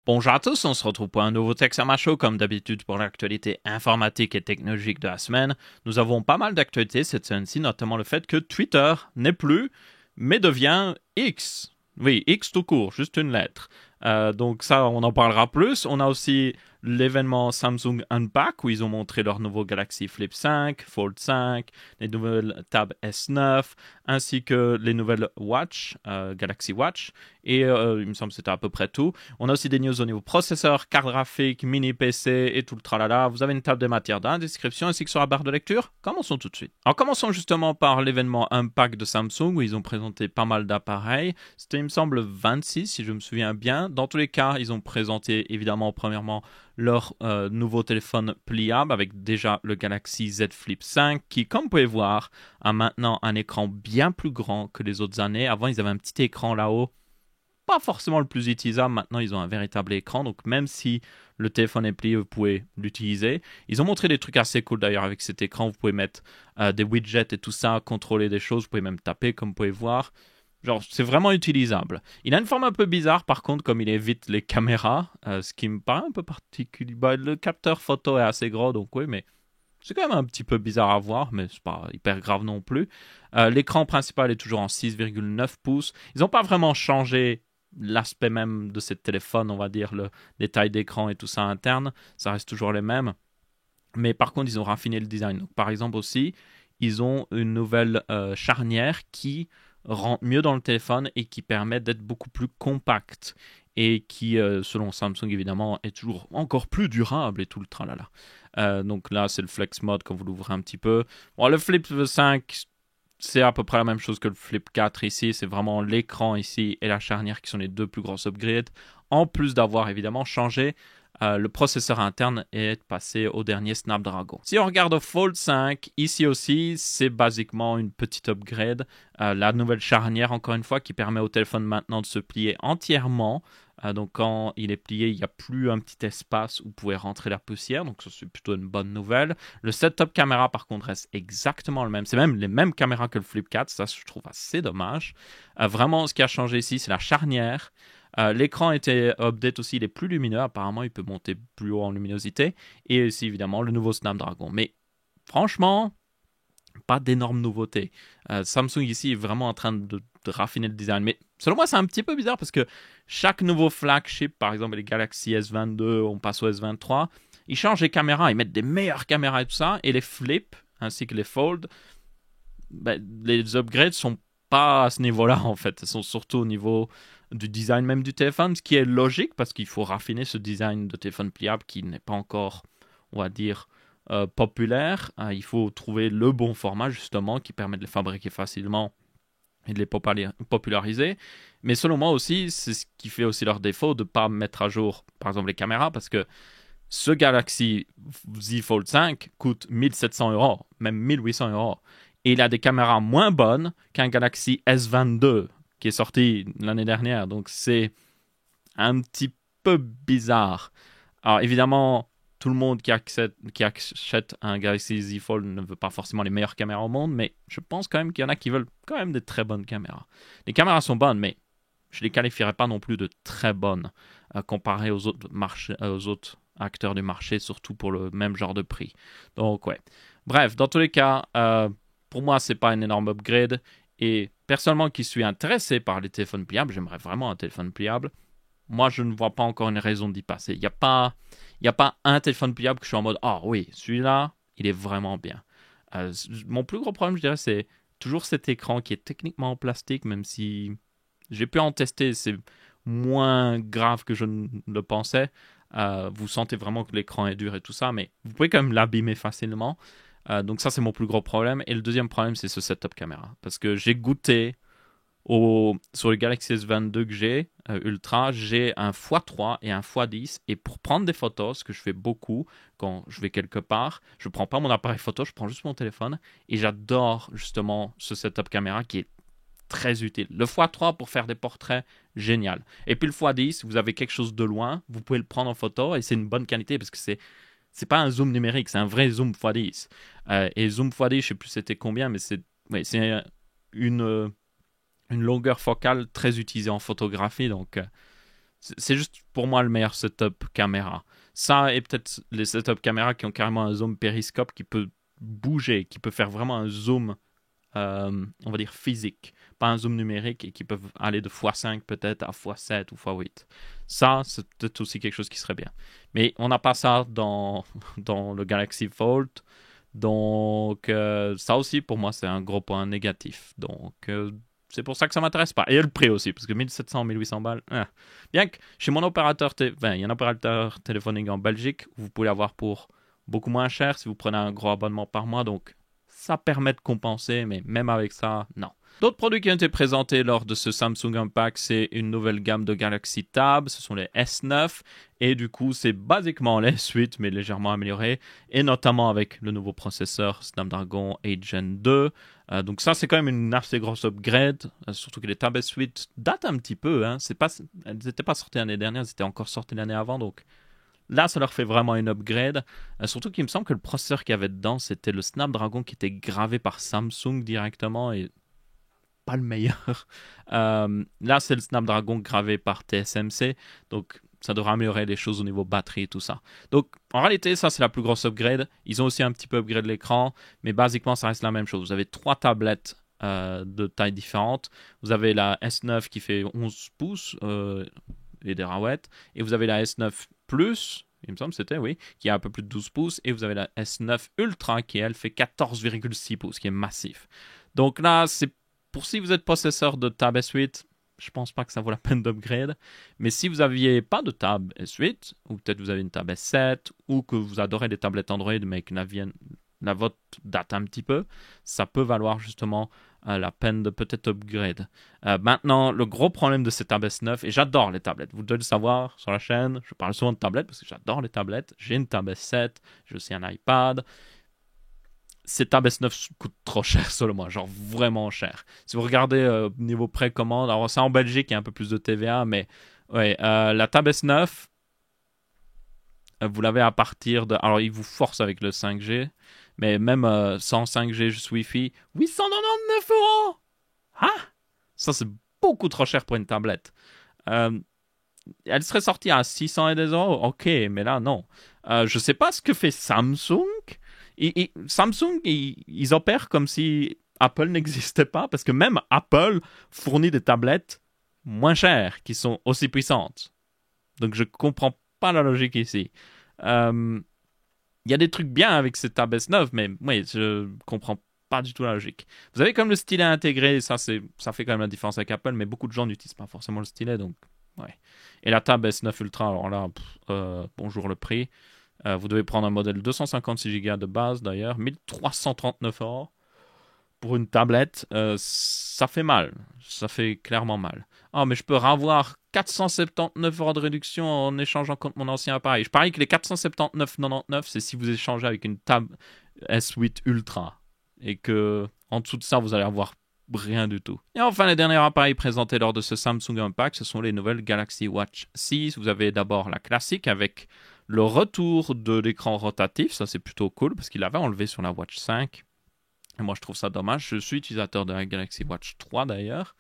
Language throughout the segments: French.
Bonjour à tous, on se retrouve pour un nouveau Texama Show comme d'habitude pour l'actualité informatique et technologique de la semaine. Nous avons pas mal d'actualités cette semaine-ci, notamment le fait que Twitter n'est plus, mais devient X. Oui, X tout court, juste une lettre. Donc ça, on en parlera plus. On a aussi l'événement Samsung Unpack où ils ont montré leur nouveau Galaxy Flip 5, Fold 5, les nouvelles Tab S9, ainsi que les nouvelles Watch, Galaxy Watch. Et il me semble que c'était à peu près tout. On a aussi des news au niveau processeur, carte graphique, mini PC et tout le tralala. Vous avez une table des matières dans la description ainsi que sur la barre de lecture. Commençons tout de suite. Alors commençons justement par l'événement Unpack de Samsung où ils ont présenté pas mal d'appareils. C'était il me semble 26 si je me souviens bien. Dans tous les cas, ils ont présenté évidemment premièrement leur nouveau téléphone pliable avec déjà le Galaxy Z Flip 5 qui, comme vous pouvez voir, a maintenant un écran bien plus grand que les autres années. Avant, ils avaient un petit écran là-haut, pas forcément le plus utilisable. Maintenant, ils ont un véritable écran. Donc, même si le téléphone est plié, vous pouvez l'utiliser. Ils ont montré des trucs assez cool d'ailleurs avec cet écran. Vous pouvez mettre des widgets et tout ça, contrôler des choses. Vous pouvez même taper, comme vous pouvez voir. Genre, c'est vraiment utilisable. Il a une forme un peu bizarre, par contre, comme il évite les caméras, ce qui me paraît un peu particulier. Bah, le capteur photo est assez gros, donc oui, mais c'est quand même un petit peu bizarre à voir, mais c'est pas hyper grave non plus. L'écran principal est toujours en 6,9 pouces. Ils n'ont pas vraiment changé l'aspect même de ce téléphone, on va dire, les tailles d'écran et tout ça interne. Ça reste toujours les mêmes. Mais par contre, ils ont raffiné le design. Donc, par exemple aussi, ils ont une nouvelle charnière qui rentre mieux dans le téléphone et qui permet d'être beaucoup plus compact et qui, selon Samsung évidemment, est toujours encore plus durable et tout le tralala. Donc là, c'est le Flex Mode quand vous l'ouvrez un petit peu. Bon, le Flip 5, c'est à peu près la même chose que le Flip 4 ici. C'est vraiment l'écran ici et la charnière qui sont les deux plus grosses upgrades. En plus d'avoir évidemment changé le processeur interne est passé au dernier Snapdragon. Si on regarde au Fold 5, ici aussi, c'est basiquement une petite upgrade. La nouvelle charnière, encore une fois, qui permet au téléphone maintenant de se plier entièrement. Donc quand il est plié, il n'y a plus un petit espace où vous pouvez rentrer la poussière. Donc ça, c'est plutôt une bonne nouvelle. Le setup caméra, par contre, reste exactement le même. C'est même les mêmes caméras que le Flip 4. Ça, je trouve assez dommage. Vraiment, ce qui a changé ici, c'est la charnière. L'écran était update aussi, il est plus lumineux, apparemment il peut monter plus haut en luminosité, et aussi évidemment le nouveau Snapdragon. Mais franchement, pas d'énormes nouveautés. Samsung ici est vraiment en train de raffiner le design, mais selon moi c'est un petit peu bizarre parce que chaque nouveau flagship, par exemple les Galaxy S22, on passe au S23, ils changent les caméras, ils mettent des meilleures caméras et tout ça, et les flips ainsi que les fold, les upgrades sont pas à ce niveau-là en fait, ils sont surtout au niveau du design même du téléphone, ce qui est logique parce qu'il faut raffiner ce design de téléphone pliable qui n'est pas encore, on va dire, populaire. Il faut trouver le bon format justement qui permet de les fabriquer facilement et de les populariser. Mais selon moi aussi, c'est ce qui fait aussi leur défaut de ne pas mettre à jour, par exemple, les caméras parce que ce Galaxy Z Fold 5 coûte 1 700 €, même 1 800 €. Et il a des caméras moins bonnes qu'un Galaxy S22 qui est sorti l'année dernière. Donc c'est un petit peu bizarre. Alors évidemment, tout le monde qui achète un Galaxy Z Fold ne veut pas forcément les meilleures caméras au monde, mais je pense quand même qu'il y en a qui veulent quand même des très bonnes caméras. Les caméras sont bonnes, mais je ne les qualifierais pas non plus de très bonnes comparées aux autres aux autres acteurs du marché, surtout pour le même genre de prix. Donc ouais. Bref, dans tous les cas, pour moi, c'est pas un énorme upgrade. Et personnellement, qui suis intéressé par les téléphones pliables, j'aimerais vraiment un téléphone pliable. Moi, je ne vois pas encore une raison d'y passer. Il n'y a pas un téléphone pliable que je suis en mode ah oui, celui-là, il est vraiment bien. Mon plus gros problème, je dirais, c'est toujours cet écran qui est techniquement en plastique, même si j'ai pu en tester, c'est moins grave que je ne le pensais. Vous sentez vraiment que l'écran est dur et tout ça, mais vous pouvez quand même l'abîmer facilement. Donc ça, c'est mon plus gros problème. Et le deuxième problème, c'est ce setup caméra. Parce que j'ai goûté sur le Galaxy S22 que j'ai, Ultra, j'ai un x3 et un x10. Et pour prendre des photos, ce que je fais beaucoup quand je vais quelque part, je ne prends pas mon appareil photo, je prends juste mon téléphone. Et j'adore justement ce setup caméra qui est très utile. Le x3 pour faire des portraits, génial. Et puis le x10, vous avez quelque chose de loin, vous pouvez le prendre en photo et c'est une bonne qualité parce que c'est pas un zoom numérique, c'est un vrai zoom x10. Et zoom x10, je sais plus c'était combien, mais c'est une longueur focale très utilisée en photographie, donc c'est juste pour moi le meilleur setup caméra. Ça et peut-être les setup caméras qui ont carrément un zoom périscope qui peut bouger, qui peut faire vraiment un zoom, on va dire physique, pas un zoom numérique, et qui peuvent aller de x5 peut-être à x7 ou x8. Ça, c'est peut-être aussi quelque chose qui serait bien. Mais on n'a pas ça dans le Galaxy Fold. Donc, ça aussi, pour moi, c'est un gros point négatif. Donc, c'est pour ça que ça m'intéresse pas. Et le prix aussi, parce que 1700, 1800 balles. Bien que chez mon opérateur, il y a un opérateur téléphonique en Belgique où vous pouvez l'avoir pour beaucoup moins cher si vous prenez un gros abonnement par mois. Donc, ça permet de compenser, mais même avec ça, non. D'autres produits qui ont été présentés lors de ce Samsung Unpacked, c'est une nouvelle gamme de Galaxy Tab, ce sont les S9, et du coup c'est basiquement les S8 mais légèrement amélioré, et notamment avec le nouveau processeur Snapdragon 8 Gen 2. Donc ça c'est quand même une assez grosse upgrade, surtout que les Tab S8 datent un petit peu, hein. Elles n'étaient pas sorties l'année dernière, elles étaient encore sorties l'année avant, donc là, ça leur fait vraiment une upgrade. Surtout qu'il me semble que le processeur qu'il y avait dedans, c'était le Snapdragon qui était gravé par Samsung directement, et pas le meilleur. Là, c'est le Snapdragon gravé par TSMC, donc ça devrait améliorer les choses au niveau batterie et tout ça. Donc, en réalité, ça, c'est la plus grosse upgrade. Ils ont aussi un petit peu upgrade l'écran, mais basiquement, ça reste la même chose. Vous avez 3 tablettes de tailles différentes. Vous avez la S9 qui fait 11 pouces, et des raouettes, et vous avez la S9 Plus, il me semble que c'était, oui, qui a un peu plus de 12 pouces, et vous avez la S9 Ultra qui, elle, fait 14,6 pouces, qui est massif. Donc là, c'est pour si vous êtes possesseur de Tab S8, je pense pas que ça vaut la peine d'upgrade. Mais si vous n'aviez pas de Tab S8, ou peut-être vous avez une Tab S7, ou que vous adorez les tablettes Android, mais que la vôtre date un petit peu, ça peut valoir justement la peine de peut-être upgrade. Maintenant, le gros problème de ces Tab S9, et j'adore les tablettes, vous devez le savoir sur la chaîne, je parle souvent de tablettes parce que j'adore les tablettes. J'ai une Tab S7, j'ai aussi un iPad. Ces Tab S9 coûtent trop cher selon moi, genre vraiment cher. Si vous regardez niveau précommande, alors c'est en Belgique, il y a un peu plus de TVA, mais ouais, la Tab S9, vous l'avez à partir de... Alors, il vous force avec le 5G, mais même sans 5G juste Wi-Fi, 899 €. Ah, ça, c'est beaucoup trop cher pour une tablette. Elle serait sortie à 600 et des euros, ok, mais là, non. Je sais pas ce que fait Samsung. Samsung, ils opèrent comme si Apple n'existait pas, parce que même Apple fournit des tablettes moins chères, qui sont aussi puissantes. Donc, je comprends pas la logique ici. Il y a des trucs bien avec cette Tab S9, mais oui, je comprends pas du tout la logique. Vous avez comme le stylet intégré, ça fait quand même la différence avec Apple, mais beaucoup de gens n'utilisent pas forcément le stylet, donc ouais. Et la Tab S9 Ultra, alors là, bonjour le prix. Vous devez prendre un modèle 256 Go de base d'ailleurs, 1339 € pour une tablette. Ça fait mal, ça fait clairement mal. Ah, mais je peux avoir 479 € de réduction en échangeant contre mon ancien appareil. Je parie que les 479,99 €, c'est si vous échangez avec une Tab S8 Ultra. Et que en dessous de ça, vous allez avoir rien du tout. Et enfin, les derniers appareils présentés lors de ce Samsung Unpacked, ce sont les nouvelles Galaxy Watch 6. Vous avez d'abord la classique avec le retour de l'écran rotatif. Ça, c'est plutôt cool parce qu'il l'avait enlevé sur la Watch 5. Et moi, je trouve ça dommage. Je suis utilisateur de la Galaxy Watch 3 d'ailleurs.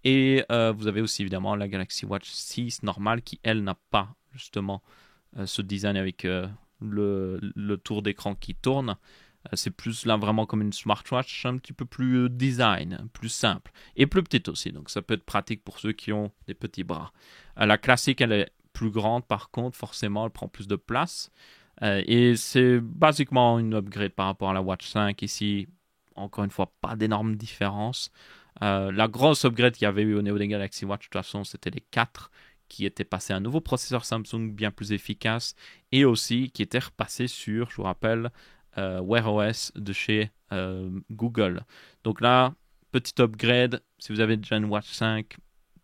Et vous avez aussi évidemment la Galaxy Watch 6 normale qui, elle, n'a pas justement ce design avec le tour d'écran qui tourne. C'est plus là vraiment comme une smartwatch, un petit peu plus design, plus simple. Et plus petite aussi, donc ça peut être pratique pour ceux qui ont des petits bras. La classique, elle est plus grande par contre, forcément, elle prend plus de place. Et c'est basiquement une upgrade par rapport à la Watch 5 ici. Encore une fois, pas d'énorme différence. La grosse upgrade qu'il y avait eu au niveau des Galaxy Watch, de toute façon, c'était les 4 qui étaient passés à un nouveau processeur Samsung bien plus efficace et aussi qui étaient repassés sur, je vous rappelle, Wear OS de chez Google. Donc là, petit upgrade. Si vous avez déjà une Watch 5,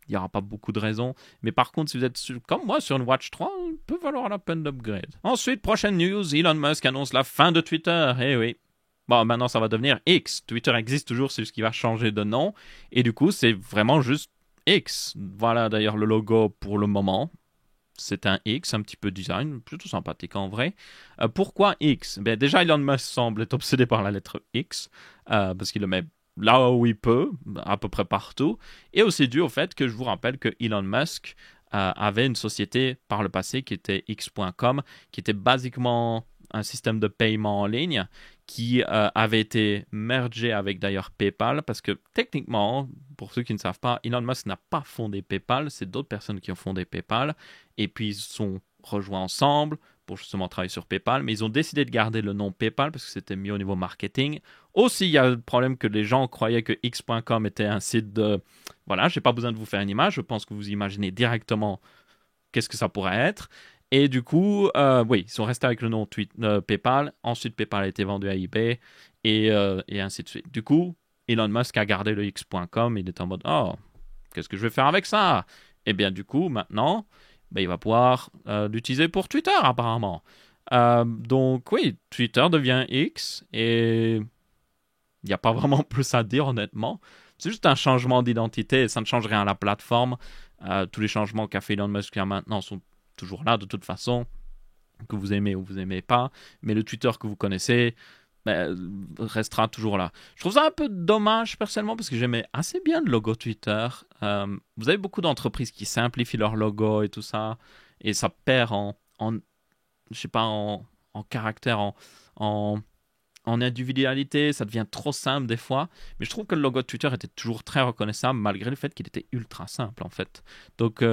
il n'y aura pas beaucoup de raisons. Mais par contre, si vous êtes comme moi sur une Watch 3, il peut valoir la peine d'upgrade. Ensuite, prochaine news, Elon Musk annonce la fin de Twitter. Eh oui. Bon, maintenant, ça va devenir X. Twitter existe toujours, c'est juste qu'il va changer de nom. Et du coup, c'est vraiment juste X. Voilà d'ailleurs le logo pour le moment. C'est un X, un petit peu design, plutôt sympathique en vrai. Pourquoi X? Ben, déjà, Elon Musk semble être obsédé par la lettre X, parce qu'il le met là où il peut, à peu près partout. Et aussi dû au fait que je vous rappelle que Elon Musk avait une société par le passé qui était X.com, qui était basiquement un système de paiement en ligne qui avait été mergé avec d'ailleurs PayPal, parce que techniquement, pour ceux qui ne savent pas, Elon Musk n'a pas fondé PayPal, c'est d'autres personnes qui ont fondé PayPal, et puis ils se sont rejoints ensemble pour justement travailler sur PayPal, mais ils ont décidé de garder le nom PayPal parce que c'était mieux au niveau marketing. Aussi, il y a le problème que les gens croyaient que X.com était un site de... Voilà, je n'ai pas besoin de vous faire une image, je pense que vous imaginez directement qu'est-ce que ça pourrait être. Et du coup, oui, ils sont restés avec le nom PayPal. Ensuite, PayPal a été vendu à eBay et ainsi de suite. Du coup, Elon Musk a gardé le X.com. Il est en mode, oh, qu'est-ce que je vais faire avec ça? Eh bien, du coup, maintenant, il va pouvoir l'utiliser pour Twitter, apparemment. Donc, oui, Twitter devient X et il n'y a pas vraiment plus à dire, honnêtement. C'est juste un changement d'identité et ça ne change rien à la plateforme. Tous les changements qu'a fait Elon Musk maintenant sont toujours là de toute façon, que vous aimez ou vous aimez pas, mais le Twitter que vous connaissez restera toujours là. Je trouve ça un peu dommage personnellement parce que j'aimais assez bien le logo Twitter. Vous avez beaucoup d'entreprises qui simplifient leur logo et tout ça, et ça perd je sais pas, en caractère, en individualité, ça devient trop simple des fois, mais je trouve que le logo de Twitter était toujours très reconnaissable malgré le fait qu'il était ultra simple en fait. Donc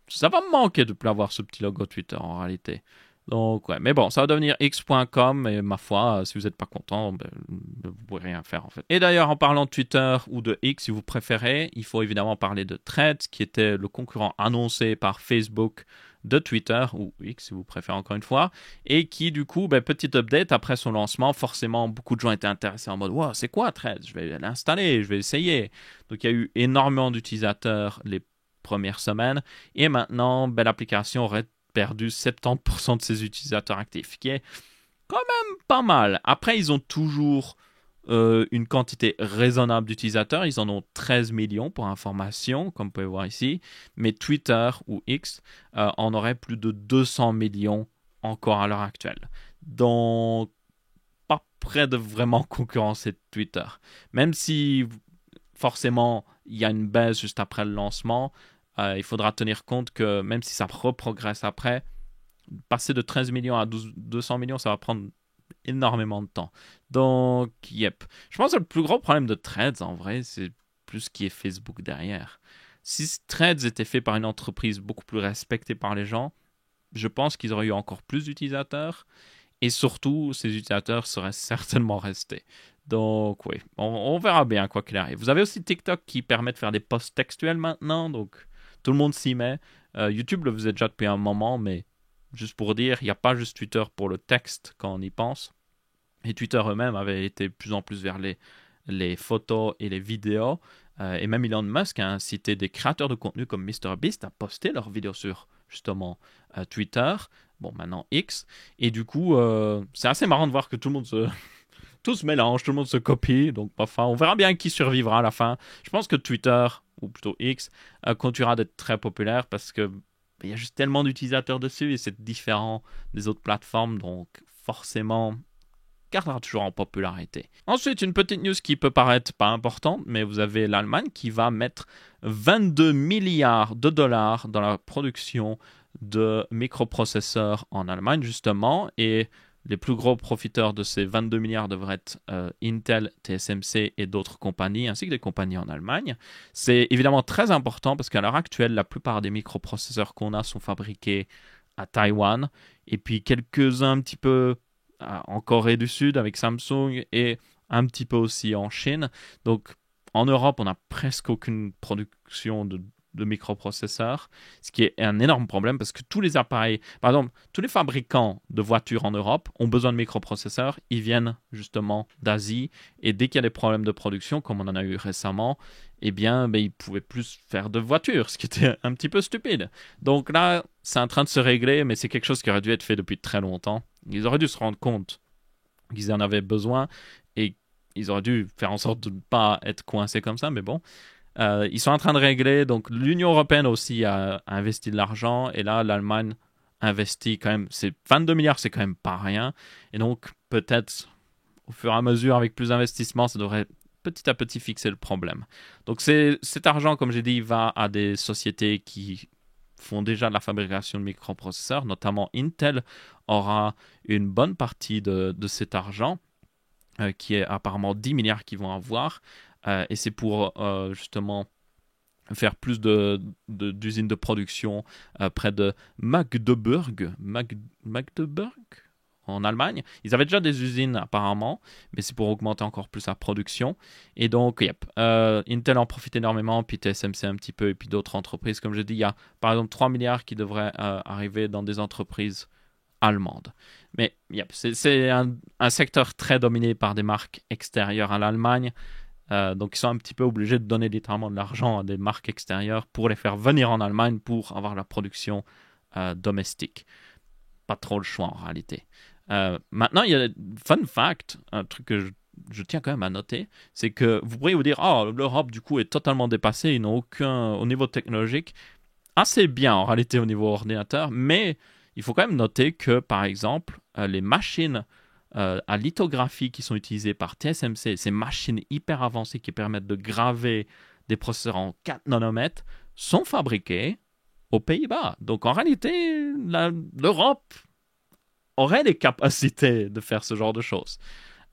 ça va me manquer de plus avoir ce petit logo Twitter en réalité. Donc ouais, mais bon, ça va devenir x.com et ma foi, si vous n'êtes pas content, vous pouvez rien faire en fait. Et d'ailleurs, en parlant de Twitter ou de X si vous préférez, il faut évidemment parler de Threads qui était le concurrent annoncé par Facebook de Twitter, ou X si vous préférez encore une fois, et qui du coup, petit update après son lancement, forcément beaucoup de gens étaient intéressés en mode wow, c'est quoi Threads? Je vais l'installer, je vais essayer. Donc il y a eu énormément d'utilisateurs les premières semaines, et maintenant l'application aurait perdu 70% de ses utilisateurs actifs, qui est quand même pas mal. Après, ils ont toujours une quantité raisonnable d'utilisateurs. Ils en ont 13 millions pour information, comme vous pouvez voir ici. Mais Twitter ou X en aurait plus de 200 millions encore à l'heure actuelle. Donc, pas près de vraiment concurrencer Twitter. Même si, forcément, il y a une baisse juste après le lancement, il faudra tenir compte que même si ça reprogresse après, passer de 13 millions à 200 millions, ça va prendre énormément de temps. Donc, yep. Je pense que le plus gros problème de Threads, en vrai, c'est plus ce qui est Facebook derrière. Si Threads était fait par une entreprise beaucoup plus respectée par les gens, je pense qu'ils auraient eu encore plus d'utilisateurs et surtout, ces utilisateurs seraient certainement restés. Donc, oui, on verra bien quoi qu'il arrive. Vous avez aussi TikTok qui permet de faire des posts textuels maintenant, donc tout le monde s'y met. YouTube le faisait déjà depuis un moment, mais juste pour dire, il n'y a pas juste Twitter pour le texte quand on y pense. Et Twitter eux-mêmes avaient été de plus en plus vers les photos et les vidéos. Et même Elon Musk a incité des créateurs de contenu comme MrBeast à poster leurs vidéos sur justement Twitter. Bon, maintenant X. Et du coup, c'est assez marrant de voir que tout le monde tout se mélange, tout le monde se copie. Donc, enfin, on verra bien qui survivra à la fin. Je pense que Twitter, ou plutôt X, continuera d'être très populaire parce que il y a juste tellement d'utilisateurs dessus et c'est différent des autres plateformes, donc forcément gardera toujours en popularité. Ensuite, une petite news qui peut paraître pas importante, mais vous avez l'Allemagne qui va mettre 22 milliards de dollars dans la production de microprocesseurs en Allemagne justement, et les plus gros profiteurs de ces 22 milliards devraient être Intel, TSMC et d'autres compagnies, ainsi que des compagnies en Allemagne. C'est évidemment très important parce qu'à l'heure actuelle, la plupart des microprocesseurs qu'on a sont fabriqués à Taïwan, et puis quelques-uns un petit peu en Corée du Sud avec Samsung, et un petit peu aussi en Chine. Donc en Europe, on n'a presque aucune production de microprocesseurs, ce qui est un énorme problème parce que tous les appareils, par exemple, tous les fabricants de voitures en Europe ont besoin de microprocesseurs, ils viennent justement d'Asie, et dès qu'il y a des problèmes de production, comme on en a eu récemment, eh bien, ils ne pouvaient plus faire de voitures, ce qui était un petit peu stupide. Donc là, c'est en train de se régler, mais c'est quelque chose qui aurait dû être fait depuis très longtemps. Ils auraient dû se rendre compte qu'ils en avaient besoin, et ils auraient dû faire en sorte de ne pas être coincés comme ça, mais bon. Ils sont en train de régler, donc l'Union européenne aussi a investi de l'argent, et là l'Allemagne investit quand même, c'est 22 milliards, c'est quand même pas rien, et donc peut-être au fur et à mesure avec plus d'investissement, ça devrait petit à petit fixer le problème. Donc cet argent, comme j'ai dit, va à des sociétés qui font déjà de la fabrication de microprocesseurs, notamment Intel aura une bonne partie de cet argent, qui est apparemment 10 milliards qu'ils vont avoir, et c'est pour justement faire plus d'usines de production près de Magdeburg en Allemagne. Ils avaient déjà des usines apparemment, mais c'est pour augmenter encore plus la production. Et donc, Intel en profite énormément, puis TSMC un petit peu, et puis d'autres entreprises. Comme je dis, il y a par exemple 3 milliards qui devraient arriver dans des entreprises allemandes. Mais c'est un secteur très dominé par des marques extérieures à l'Allemagne. Donc ils sont un petit peu obligés de donner littéralement de l'argent à des marques extérieures pour les faire venir en Allemagne pour avoir la production domestique. Pas trop le choix en réalité. Maintenant, il y a fun fact, un truc que je tiens quand même à noter, c'est que vous pourriez vous dire, l'Europe du coup est totalement dépassée, ils n'ont aucun, au niveau technologique, assez bien en réalité au niveau ordinateur, mais il faut quand même noter que par exemple, les machines à lithographie qui sont utilisées par TSMC, ces machines hyper avancées qui permettent de graver des processeurs en 4 nanomètres, sont fabriquées aux Pays-Bas. Donc en réalité, l'Europe aurait les capacités de faire ce genre de choses.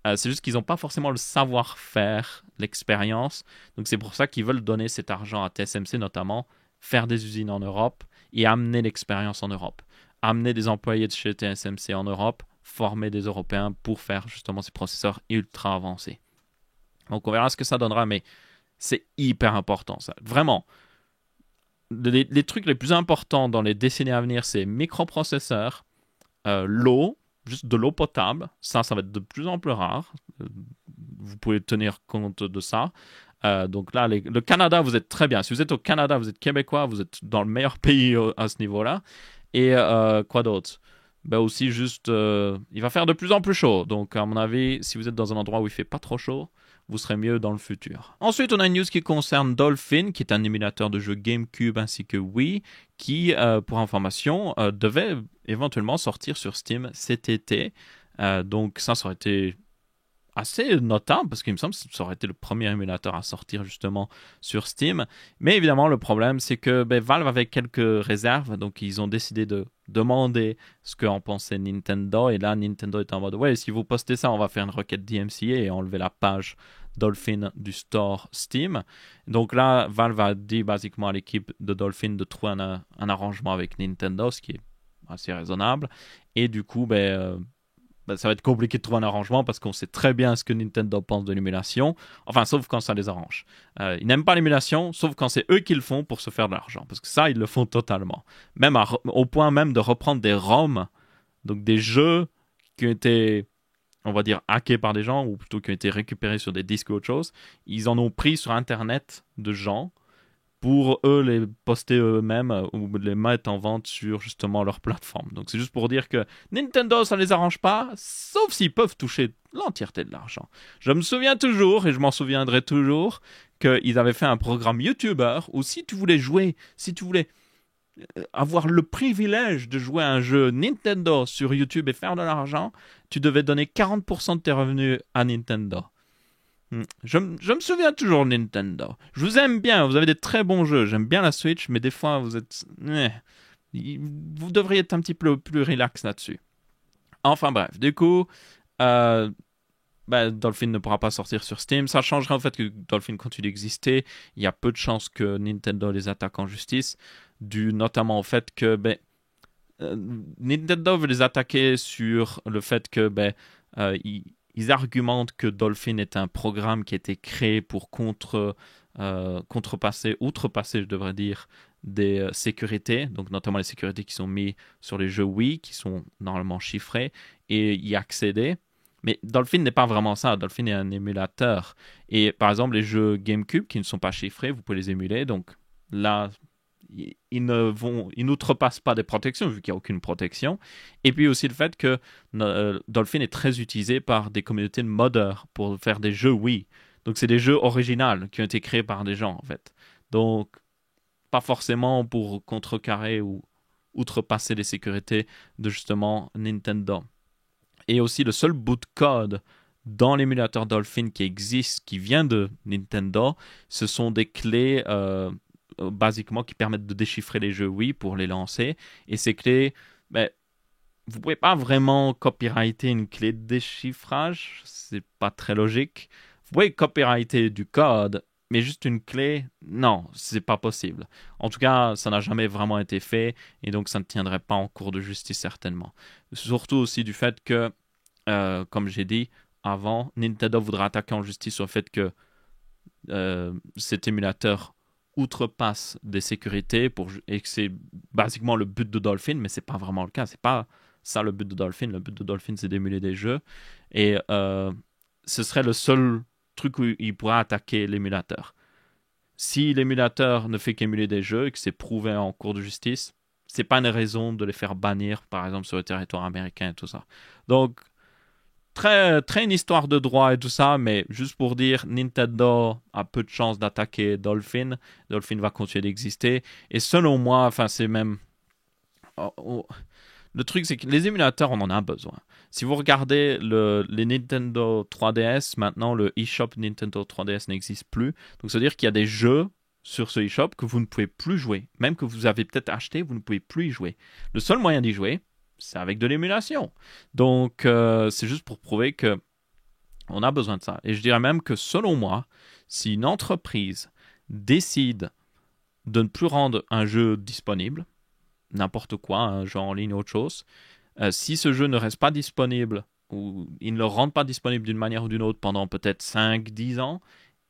C'est juste qu'ils n'ont pas forcément le savoir-faire, l'expérience. Donc c'est pour ça qu'ils veulent donner cet argent à TSMC notamment, faire des usines en Europe et amener l'expérience en Europe. Amener des employés de chez TSMC en Europe, former des Européens pour faire justement ces processeurs ultra avancés. Donc on verra ce que ça donnera, mais c'est hyper important ça. Vraiment, les trucs les plus importants dans les décennies à venir, c'est microprocesseurs, l'eau, juste de l'eau potable, ça va être de plus en plus rare. Vous pouvez tenir compte de ça. Donc là, le Canada, vous êtes très bien. Si vous êtes au Canada, vous êtes québécois, vous êtes dans le meilleur pays à ce niveau-là. Et quoi d'autre? Aussi juste, il va faire de plus en plus chaud. Donc à mon avis, si vous êtes dans un endroit où il fait pas trop chaud, vous serez mieux dans le futur. Ensuite, on a une news qui concerne Dolphin, qui est un émulateur de jeux GameCube ainsi que Wii, qui, pour information, devait éventuellement sortir sur Steam cet été. Donc ça aurait été assez notable, parce qu'il me semble que ça aurait été le premier émulateur à sortir justement sur Steam. Mais évidemment, le problème, c'est que Valve avait quelques réserves, donc ils ont décidé de demander ce qu'en pensait Nintendo, et là, Nintendo est en mode, ouais, si vous postez ça, on va faire une requête DMCA et enlever la page Dolphin du store Steam. Donc là, Valve a dit basiquement à l'équipe de Dolphin de trouver un arrangement avec Nintendo, ce qui est assez raisonnable, et du coup, ça va être compliqué de trouver un arrangement parce qu'on sait très bien ce que Nintendo pense de l'émulation. Enfin, sauf quand ça les arrange. Ils n'aiment pas l'émulation, sauf quand c'est eux qui le font pour se faire de l'argent. Parce que ça, ils le font totalement. Même au point même de reprendre des ROM, donc des jeux qui ont été, on va dire, hackés par des gens, ou plutôt qui ont été récupérés sur des disques ou autre chose. Ils en ont pris sur Internet de gens pour eux les poster eux-mêmes ou les mettre en vente sur justement leur plateforme. Donc c'est juste pour dire que Nintendo, ça les arrange pas, sauf s'ils peuvent toucher l'entièreté de l'argent. Je me souviens toujours, et je m'en souviendrai toujours, qu'ils avaient fait un programme YouTuber où si tu voulais jouer, si tu voulais avoir le privilège de jouer à un jeu Nintendo sur YouTube et faire de l'argent, tu devais donner 40% de tes revenus à Nintendo. Je me souviens toujours de Nintendo. Je vous aime bien, vous avez des très bons jeux. J'aime bien la Switch, mais des fois, vous êtes... Vous devriez être un petit peu plus relax là-dessus. Enfin bref, du coup, Dolphin ne pourra pas sortir sur Steam. Ça changera en fait que Dolphin continue d'exister. Il y a peu de chances que Nintendo les attaque en justice, dû notamment au fait que Nintendo veut les attaquer sur le fait que ils argumentent que Dolphin est un programme qui a été créé pour outrepasser, je devrais dire, des sécurités, donc notamment les sécurités qui sont mises sur les jeux Wii, qui sont normalement chiffrés, et y accéder. Mais Dolphin n'est pas vraiment ça. Dolphin est un émulateur. Et par exemple, les jeux GameCube qui ne sont pas chiffrés, vous pouvez les émuler. Donc là, ils n'outrepassent pas des protections vu qu'il n'y a aucune protection. Et puis aussi le fait que Dolphin est très utilisé par des communautés de modeurs pour faire des jeux Wii. Donc c'est des jeux originaux qui ont été créés par des gens en fait. Donc pas forcément pour contrecarrer ou outrepasser les sécurités de justement Nintendo. Et aussi le seul bout de code dans l'émulateur Dolphin qui existe, qui vient de Nintendo, ce sont des clés basiquement qui permettent de déchiffrer les jeux, oui, pour les lancer. Et ces clés, ben, vous pouvez pas vraiment copyrighter une clé de déchiffrage, c'est pas très logique. Vous pouvez copyrighter du code, mais juste une clé, non, c'est pas possible. En tout cas, ça n'a jamais vraiment été fait, et donc ça ne tiendrait pas en cours de justice certainement. Surtout aussi du fait que, comme j'ai dit avant, Nintendo voudra attaquer en justice sur le fait que cet émulateur outrepasse des sécurités et que c'est basiquement le but de Dolphin, mais c'est pas vraiment le cas. C'est pas ça le but de Dolphin. Le but de Dolphin, c'est d'émuler des jeux. Et ce serait le seul truc où il pourra attaquer l'émulateur. Si l'émulateur ne fait qu'émuler des jeux et que c'est prouvé en cours de justice, c'est pas une raison de les faire bannir, par exemple, sur le territoire américain et tout ça. Donc, très une histoire de droit et tout ça, mais juste pour dire, Nintendo a peu de chances d'attaquer Dolphin. Dolphin va continuer d'exister. Et selon moi, enfin, c'est même... Le truc, c'est que les émulateurs, on en a besoin. Si vous regardez les Nintendo 3DS, maintenant, le eShop Nintendo 3DS n'existe plus. Donc, ça veut dire qu'il y a des jeux sur ce eShop que vous ne pouvez plus jouer. Même que vous avez peut-être acheté, vous ne pouvez plus y jouer. Le seul moyen d'y jouer, c'est avec de l'émulation. Donc, c'est juste pour prouver que on a besoin de ça. Et je dirais même que, selon moi, si une entreprise décide de ne plus rendre un jeu disponible, n'importe quoi, un jeu en ligne ou autre chose, si ce jeu ne reste pas disponible ou il ne le rend pas disponible d'une manière ou d'une autre pendant peut-être 5-10 ans,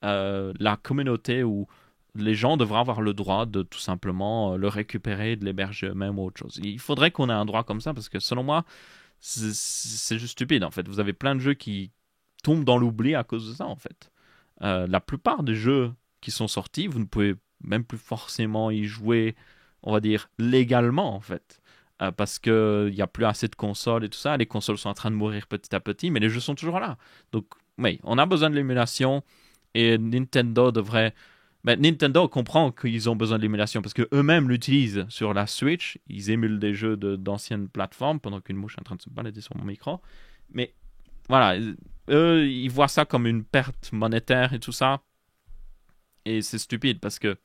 la communauté ou les gens devraient avoir le droit de tout simplement le récupérer, de l'héberger eux-mêmes ou autre chose. Il faudrait qu'on ait un droit comme ça parce que selon moi, c'est juste stupide en fait. Vous avez plein de jeux qui tombent dans l'oubli à cause de ça en fait. La plupart des jeux qui sont sortis, vous ne pouvez même plus forcément y jouer, on va dire, légalement en fait. Parce qu'il n'y a plus assez de consoles et tout ça. Les consoles sont en train de mourir petit à petit, mais les jeux sont toujours là. Donc, oui, on a besoin de l'émulation et Nintendo devrait... Ben, Nintendo comprend qu'ils ont besoin de l'émulation parce qu'eux-mêmes l'utilisent sur la Switch. Ils émulent des jeux d'anciennes plateformes pendant qu'une mouche est en train de se balader sur mon micro. Mais voilà, eux, ils voient ça comme une perte monétaire et tout ça. Et c'est stupide parce que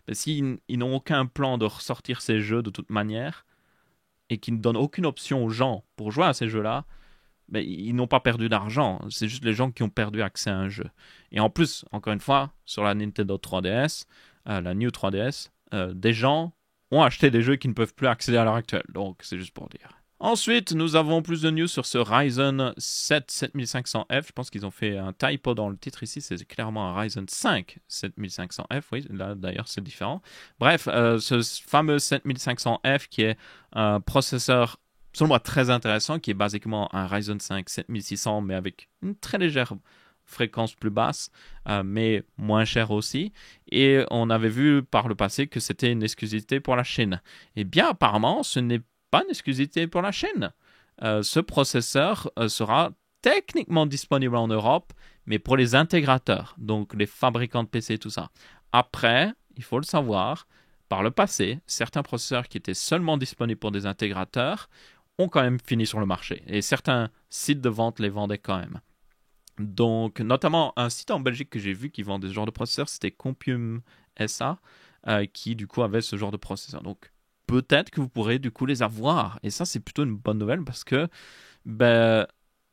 ben, s'ils n'ont aucun plan de ressortir ces jeux de toute manière et qu'ils ne donnent aucune option aux gens pour jouer à ces jeux-là, mais ils n'ont pas perdu d'argent. C'est juste les gens qui ont perdu accès à un jeu. Et en plus, encore une fois, sur la Nintendo 3DS, la New 3DS, des gens ont acheté des jeux qui ne peuvent plus accéder à l'heure actuelle. Donc, c'est juste pour dire. Ensuite, nous avons plus de news sur ce Ryzen 7 7500F. Je pense qu'ils ont fait un typo dans le titre ici. C'est clairement un Ryzen 5 7500F. Oui, là d'ailleurs c'est différent. Bref, ce fameux 7500F qui est un processeur selon moi très intéressant, qui est basiquement un Ryzen 5 7600, mais avec une très légère fréquence plus basse, mais moins cher aussi. Et on avait vu par le passé que c'était une exclusivité pour la Chine. Et bien apparemment, ce n'est pas une exclusivité pour la Chine. Ce processeur sera techniquement disponible en Europe, mais pour les intégrateurs, donc les fabricants de PC et tout ça. Après, il faut le savoir, par le passé, certains processeurs qui étaient seulement disponibles pour des intégrateurs ont quand même fini sur le marché. Et certains sites de vente les vendaient quand même. Donc, notamment un site en Belgique que j'ai vu qui vendait ce genre de processeur, c'était Compium SA, qui du coup avait ce genre de processeur. Donc, peut-être que vous pourrez du coup les avoir. Et ça, c'est plutôt une bonne nouvelle parce que, ben,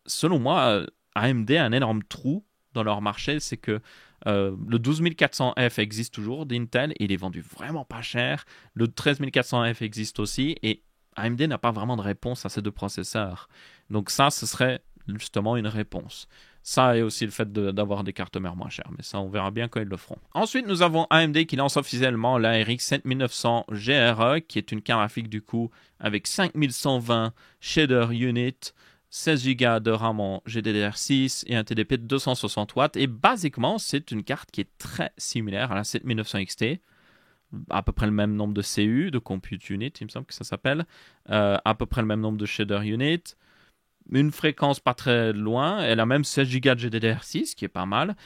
selon moi, AMD a un énorme trou dans leur marché. C'est que le 12400F existe toujours d'Intel et il est vendu vraiment pas cher. Le 13400F existe aussi et AMD n'a pas vraiment de réponse à ces deux processeurs. Donc ça, ce serait justement une réponse. Ça et aussi le fait d'avoir des cartes mères moins chères. Mais ça, on verra bien quand ils le feront. Ensuite, nous avons AMD qui lance officiellement la RX 7900 GRE, qui est une carte graphique du coup avec 5120 shader units, 16 Go de RAM en GDDR6 et un TDP de 260 watts. Et basiquement, c'est une carte qui est très similaire à la 7900 XT. À peu près le même nombre de CU, de Compute Unit, il me semble que ça s'appelle. À peu près le même nombre de shader unit. Une fréquence pas très loin. Elle a même 16 Go de GDDR6, qui est pas mal.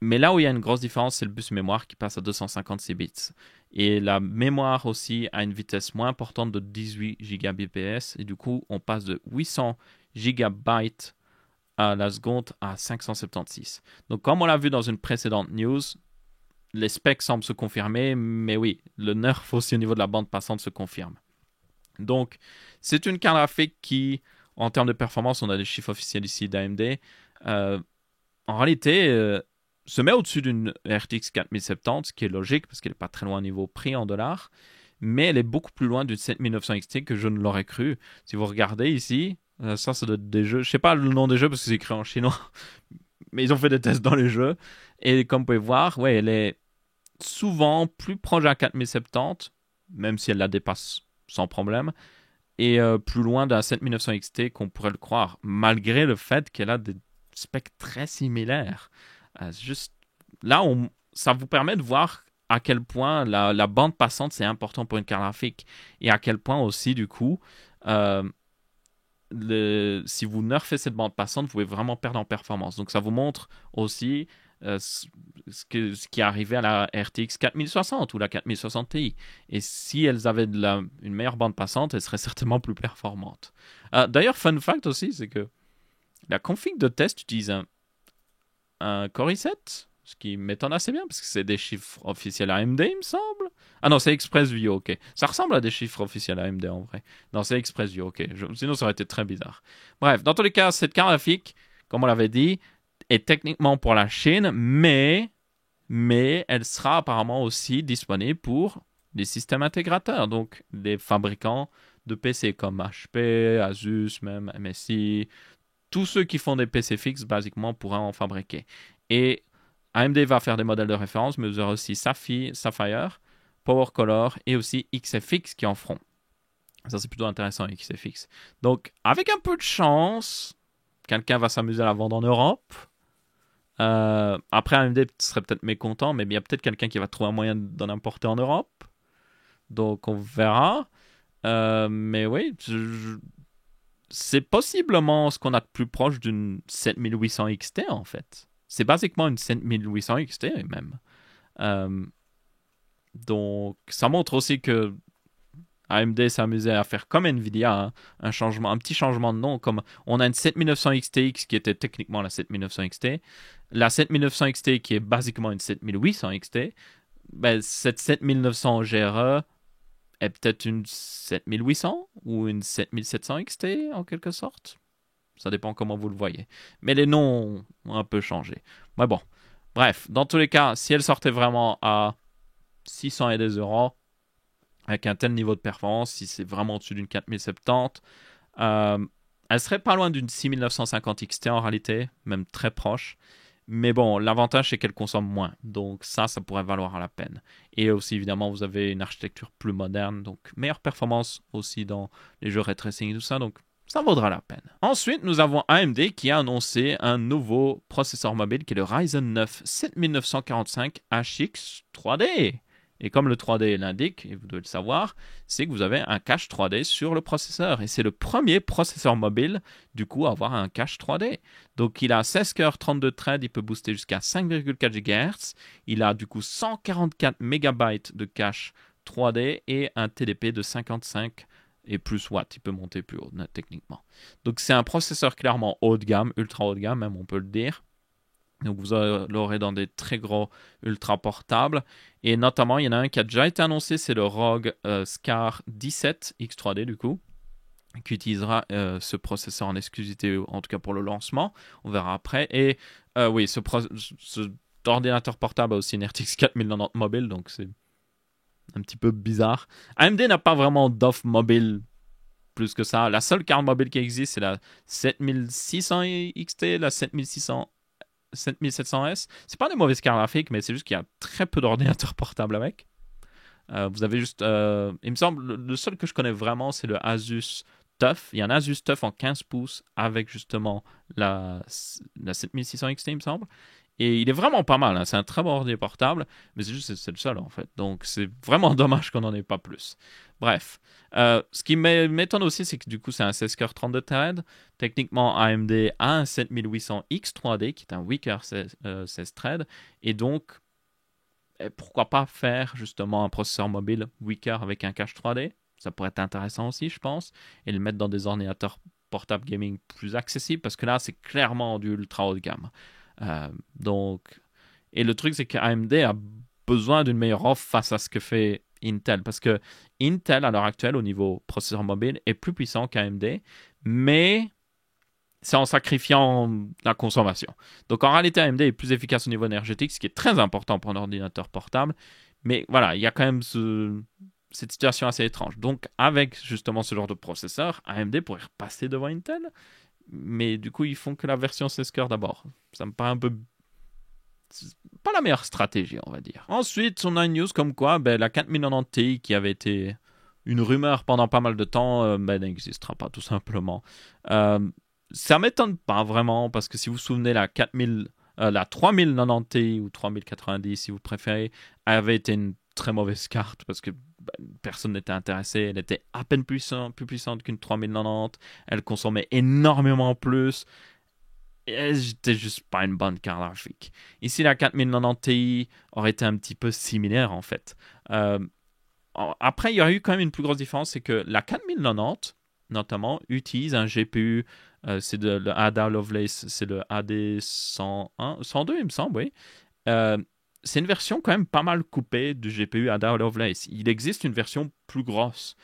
Mais là où il y a une grosse différence, c'est le bus mémoire qui passe à 256 bits. Et la mémoire aussi a une vitesse moins importante de 18 Gbps. Et du coup, on passe de 800 GB à la seconde à 576. Donc, comme on l'a vu dans une précédente news, les specs semblent se confirmer, mais oui, le nerf aussi au niveau de la bande passante se confirme. Donc, c'est une carte graphique qui, en termes de performance, on a des chiffres officiels ici d'AMD, en réalité, se met au-dessus d'une RTX 4070, ce qui est logique parce qu'elle n'est pas très loin au niveau prix en dollars, mais elle est beaucoup plus loin d'une 7900 XT que je ne l'aurais cru. Si vous regardez ici, ça doit être des jeux, je sais pas le nom des jeux parce que c'est écrit en chinois, mais ils ont fait des tests dans les jeux, et comme vous pouvez voir, ouais, elle est souvent plus proche d'un 4070, même si elle la dépasse sans problème, et plus loin d'un 7900 XT qu'on pourrait le croire, malgré le fait qu'elle a des specs très similaires. Juste là, ça vous permet de voir à quel point la bande passante c'est important pour une carte graphique, et à quel point aussi du coup si vous nerfez cette bande passante, vous pouvez vraiment perdre en performance. Donc ça vous montre aussi ce qui est arrivé à la RTX 4060 ou la 4060 Ti. Et si elles avaient une meilleure bande passante, elles seraient certainement plus performantes. D'ailleurs, fun fact aussi, c'est que la config de test utilise un Core i7, ce qui m'étonne assez bien, parce que c'est des chiffres officiels AMD, il me semble. Ah non, c'est ExpressView, ok. Ça ressemble à des chiffres officiels AMD en vrai. Non, c'est ExpressView, ok. Sinon, ça aurait été très bizarre. Bref, dans tous les cas, cette carte graphique, comme on l'avait dit, est techniquement pour la Chine, mais elle sera apparemment aussi disponible pour les systèmes intégrateurs, donc les fabricants de PC comme HP, Asus, même MSI. Tous ceux qui font des PC fixes, basiquement, pourront en fabriquer. Et AMD va faire des modèles de référence, mais vous aurez aussi Sapphire, PowerColor et aussi XFX qui en feront. Ça, c'est plutôt intéressant, XFX. Donc, avec un peu de chance, quelqu'un va s'amuser à la vendre en Europe. Après, AMD serait peut-être mécontent, mais il y a peut-être quelqu'un qui va trouver un moyen d'en importer en Europe. Donc, on verra. Mais oui, c'est possiblement ce qu'on a de plus proche d'une 7800 XT, en fait. C'est basiquement une 7800 XT, même. Donc, ça montre aussi que AMD s'amusait à faire comme Nvidia, hein, un petit changement de nom. Comme on a une 7900 XTX qui était techniquement la 7900 XT, la 7900 XT qui est basiquement une 7800 XT, ben, cette 7900 GRE est peut-être une 7800 ou une 7700 XT en quelque sorte. Ça dépend comment vous le voyez. Mais les noms ont un peu changé. Mais bon, bref, dans tous les cas, si elle sortait vraiment à 600 et des euros, avec un tel niveau de performance, si c'est vraiment au-dessus d'une 4070, elle serait pas loin d'une 6950 XT en réalité, même très proche. Mais bon, l'avantage c'est qu'elle consomme moins, donc ça pourrait valoir la peine. Et aussi évidemment, vous avez une architecture plus moderne, donc meilleure performance aussi dans les jeux ray tracing et tout ça, donc ça vaudra la peine. Ensuite, nous avons AMD qui a annoncé un nouveau processeur mobile qui est le Ryzen 9 7945 HX 3D. Et comme le 3D l'indique, et vous devez le savoir, c'est que vous avez un cache 3D sur le processeur. Et c'est le premier processeur mobile, du coup, à avoir un cache 3D. Donc il a 16 cœurs, 32 threads, il peut booster jusqu'à 5,4 GHz. Il a du coup 144 MB de cache 3D et un TDP de 55 et plus watts. Il peut monter plus haut, techniquement. Donc c'est un processeur clairement haut de gamme, ultra haut de gamme, même on peut le dire. Donc vous l'aurez dans des très gros ultra portables. Et notamment, il y en a un qui a déjà été annoncé, c'est le ROG Scar 17 X3D du coup, qui utilisera ce processeur en exclusivité, en tout cas pour le lancement. On verra après. Et oui, ce ordinateur portable a aussi une RTX 4090 mobile, donc c'est un petit peu bizarre. AMD n'a pas vraiment d'offre mobile plus que ça. La seule carte mobile qui existe, c'est la 7600 XT, la 7700S. C'est pas des mauvaises cartes graphiques, mais c'est juste qu'il y a très peu d'ordinateurs portables avec. Vous avez juste... il me semble, le seul que je connais vraiment, c'est le Asus TUF. Il y a un Asus TUF en 15 pouces avec justement la 7600 XT, il me semble. Et il est vraiment pas mal, hein. C'est un très bon ordi portable, mais c'est le seul en fait. Donc c'est vraiment dommage qu'on n'en ait pas plus. Bref, ce qui m'étonne aussi, c'est que du coup c'est un 16 cœurs 32 threads. Techniquement, AMD a un 7800X 3D qui est un 8 cœurs 16 threads. Et donc, pourquoi pas faire justement un processeur mobile 8 cœurs avec un cache 3D. Ça pourrait être intéressant aussi, je pense. Et le mettre dans des ordinateurs portables gaming plus accessibles, parce que là c'est clairement du ultra haut de gamme. Donc, et le truc, c'est qu'AMD a besoin d'une meilleure offre face à ce que fait Intel. Parce que Intel, à l'heure actuelle, au niveau processeur mobile, est plus puissant qu'AMD, mais c'est en sacrifiant la consommation. Donc en réalité, AMD est plus efficace au niveau énergétique, ce qui est très important pour un ordinateur portable. Mais voilà, il y a quand même cette situation assez étrange. Donc avec justement ce genre de processeur, AMD pourrait repasser devant Intel, mais du coup, ils font que la version 16 cœurs d'abord. Ça me paraît un peu... C'est pas la meilleure stratégie, on va dire. Ensuite, on a une news comme quoi la 4090 Ti, qui avait été une rumeur pendant pas mal de temps, n'existera pas tout simplement. Ça m'étonne pas vraiment, parce que si vous vous souvenez, la 3090 Ti ou 3090 si vous préférez, avait été une très mauvaise carte parce que personne n'était intéressé. Elle était à peine plus puissante qu'une 3090. Elle consommait énormément plus. Et c'était juste pas une bonne carte graphique. Ici, la 4090 Ti aurait été un petit peu similaire en fait. Après, il y aurait eu quand même une plus grosse différence, c'est que la 4090, notamment, utilise un GPU, c'est le Ada Lovelace, c'est le AD101, 102 il me semble, oui. C'est une version quand même pas mal coupée du GPU Ada Lovelace. Il existe une version plus grosse.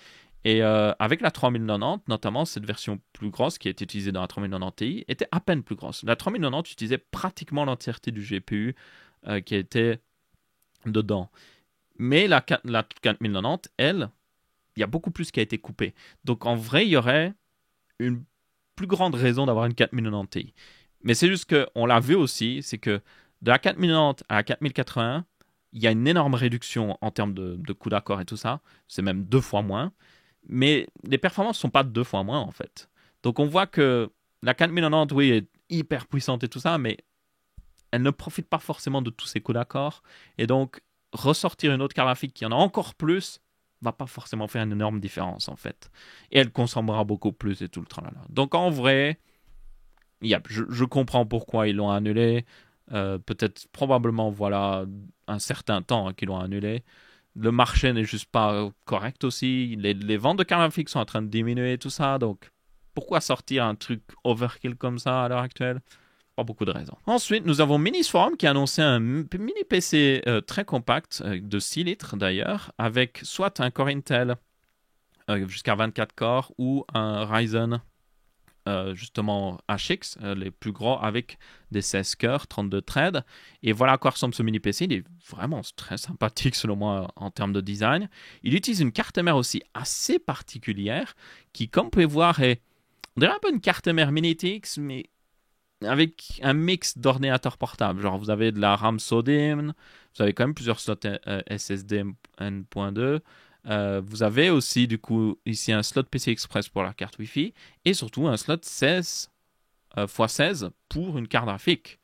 Et avec la 3090, notamment, cette version plus grosse qui a été utilisée dans la 3090 Ti était à peine plus grosse. La 3090 utilisait pratiquement l'entièreté du GPU qui était dedans. Mais la 4090, elle, il y a beaucoup plus qui a été coupé. Donc en vrai, il y aurait une plus grande raison d'avoir une 4090 Ti. Mais c'est juste qu'on l'a vu aussi, c'est que de la 4090 à la 4080, il y a une énorme réduction en termes de coût d'accord et tout ça. C'est même 2 fois moins. Mais les performances ne sont pas 2 fois moins en fait. Donc on voit que la 4090, oui, est hyper puissante et tout ça, mais elle ne profite pas forcément de tous ces coups d'accord. Et donc ressortir une autre carte graphique qui en a encore plus va pas forcément faire une énorme différence en fait. Et elle consommera beaucoup plus et tout le tralala. Donc en vrai, je comprends pourquoi ils l'ont annulé. Peut-être, probablement, voilà, un certain temps qu'ils l'ont annulé. Le marché n'est juste pas correct aussi. Les ventes de cartes graphiques sont en train de diminuer et tout ça. Donc, pourquoi sortir un truc overkill comme ça à l'heure actuelle? Pas beaucoup de raisons. Ensuite, nous avons Minisforum qui a annoncé un mini PC très compact, de 6 litres d'ailleurs, avec soit un Core Intel jusqu'à 24 corps ou un Ryzen justement HX, les plus gros, avec des 16 cœurs, 32 threads. Et voilà à quoi ressemble ce mini PC. Il est vraiment très sympathique selon moi en termes de design. Il utilise une carte mère aussi assez particulière qui, comme vous pouvez voir, est, on dirait un peu une carte mère Minitix, mais avec un mix d'ordinateurs portables. Genre vous avez de la RAM SODIMM, vous avez quand même plusieurs slots SSD M.2. Vous avez aussi du coup ici un slot PCI Express pour la carte Wi-Fi et surtout un slot 16 x 16 pour une carte graphique.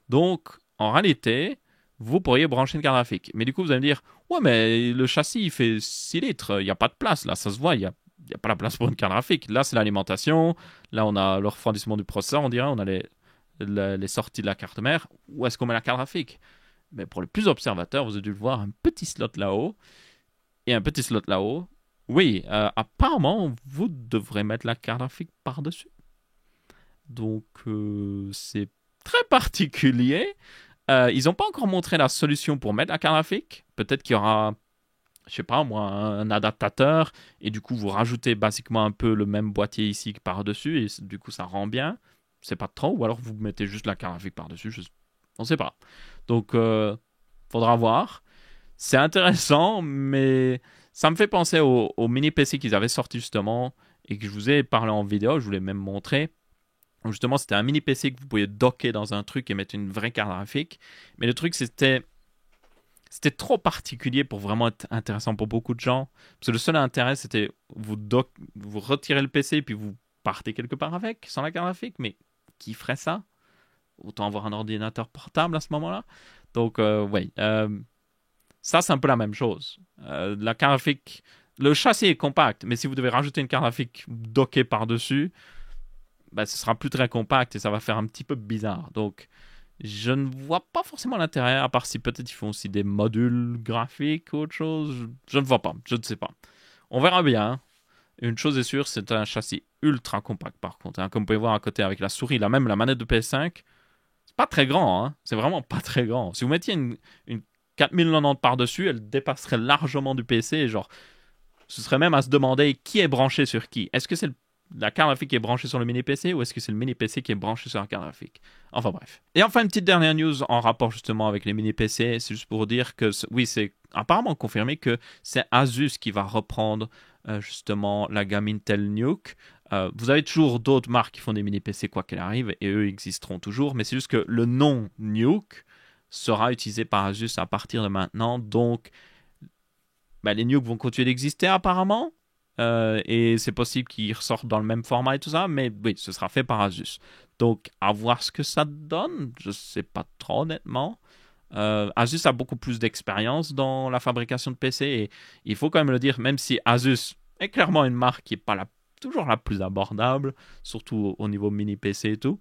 Donc en réalité, vous pourriez brancher une carte graphique. Mais du coup, vous allez me dire, ouais, mais le châssis il fait 6 litres, il n'y a pas de place là, ça se voit, il n'y a pas la place pour une carte graphique. Là, c'est l'alimentation, là, on a le refroidissement du processeur, on dirait, on a les sorties de la carte mère. Où est-ce qu'on met la carte graphique? Mais pour les plus observateurs, vous avez dû le voir, un petit slot là-haut et un petit slot là-haut. Oui, apparemment, vous devrez mettre la carte graphique par-dessus. Donc, c'est très particulier. Ils n'ont pas encore montré la solution pour mettre la carte graphique. Peut-être qu'il y aura, je sais pas moi, un adaptateur. Et du coup, vous rajoutez basiquement un peu le même boîtier ici par-dessus. Et du coup, ça rend bien. C'est pas trop. Ou alors, vous mettez juste la carte graphique par-dessus. On ne sait pas. Donc, faudra voir. C'est intéressant, mais ça me fait penser au mini PC qu'ils avaient sorti justement et que je vous ai parlé en vidéo, je vous l'ai même montré. Justement, c'était un mini PC que vous pouviez docker dans un truc et mettre une vraie carte graphique. Mais le truc, c'était trop particulier pour vraiment être intéressant pour beaucoup de gens. Parce que le seul intérêt, c'était vous retirez le PC et puis vous partez quelque part avec, sans la carte graphique. Mais qui ferait ça? Autant avoir un ordinateur portable à ce moment-là. Donc, oui. Ça, c'est un peu la même chose. La carte graphique, le châssis est compact, mais si vous devez rajouter une carte graphique dockée par-dessus, ce sera plus très compact et ça va faire un petit peu bizarre. Donc, je ne vois pas forcément l'intérêt, à part si peut-être ils font aussi des modules graphiques ou autre chose. Je ne vois pas, je ne sais pas. On verra bien. Une chose est sûre, c'est un châssis ultra compact par contre. Comme vous pouvez voir à côté avec la souris, même la manette de PS5, c'est pas très grand. C'est vraiment pas très grand. Si vous mettiez une 4090 par-dessus, elle dépasserait largement du PC. Et genre, ce serait même à se demander qui est branché sur qui. Est-ce que c'est la carte graphique qui est branchée sur le mini-PC ou est-ce que c'est le mini-PC qui est branché sur la carte graphique? Enfin bref. Et enfin, une petite dernière news en rapport justement avec les mini-PC. C'est juste pour dire que, oui, c'est apparemment confirmé que c'est Asus qui va reprendre justement la gamme Intel Nuke. Vous avez toujours d'autres marques qui font des mini-PC quoi qu'il arrive et eux existeront toujours. Mais c'est juste que le nom Nuke sera utilisé par Asus à partir de maintenant. Donc, les Nuke vont continuer d'exister apparemment. Et c'est possible qu'ils ressortent dans le même format et tout ça, mais oui, ce sera fait par Asus. Donc, à voir ce que ça donne, je sais pas trop honnêtement. Asus a beaucoup plus d'expérience dans la fabrication de PC et il faut quand même le dire, même si Asus est clairement une marque qui n'est pas toujours la plus abordable, surtout au niveau mini PC et tout,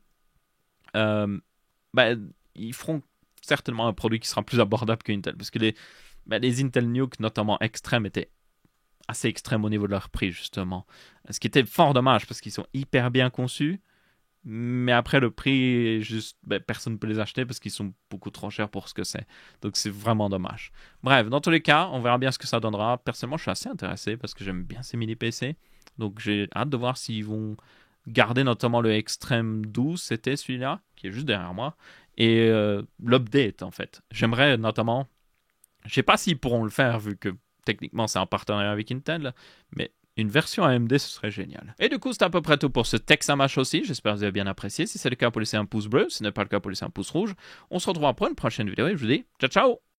ils feront certainement un produit qui sera plus abordable que Intel, parce que les Intel Nuke, notamment extrêmes, étaient assez extrêmes au niveau de leur prix, justement. Ce qui était fort dommage, parce qu'ils sont hyper bien conçus, mais après, le prix, juste, personne ne peut les acheter parce qu'ils sont beaucoup trop chers pour ce que c'est. Donc, c'est vraiment dommage. Bref, dans tous les cas, on verra bien ce que ça donnera. Personnellement, je suis assez intéressé parce que j'aime bien ces mini-PC. Donc, j'ai hâte de voir s'ils vont garder notamment le Extreme 12, c'était celui-là, qui est juste derrière moi, et l'update, en fait. J'aimerais notamment... Je sais pas s'ils pourront le faire, vu que techniquement, c'est en partenariat avec Intel, mais une version AMD, ce serait génial. Et du coup, c'est à peu près tout pour ce Texamash aussi. J'espère que vous avez bien apprécié. Si c'est le cas, pour laisser un pouce bleu. Si ce n'est pas le cas, pour laisser un pouce rouge. On se retrouvera pour une prochaine vidéo et je vous dis ciao, ciao!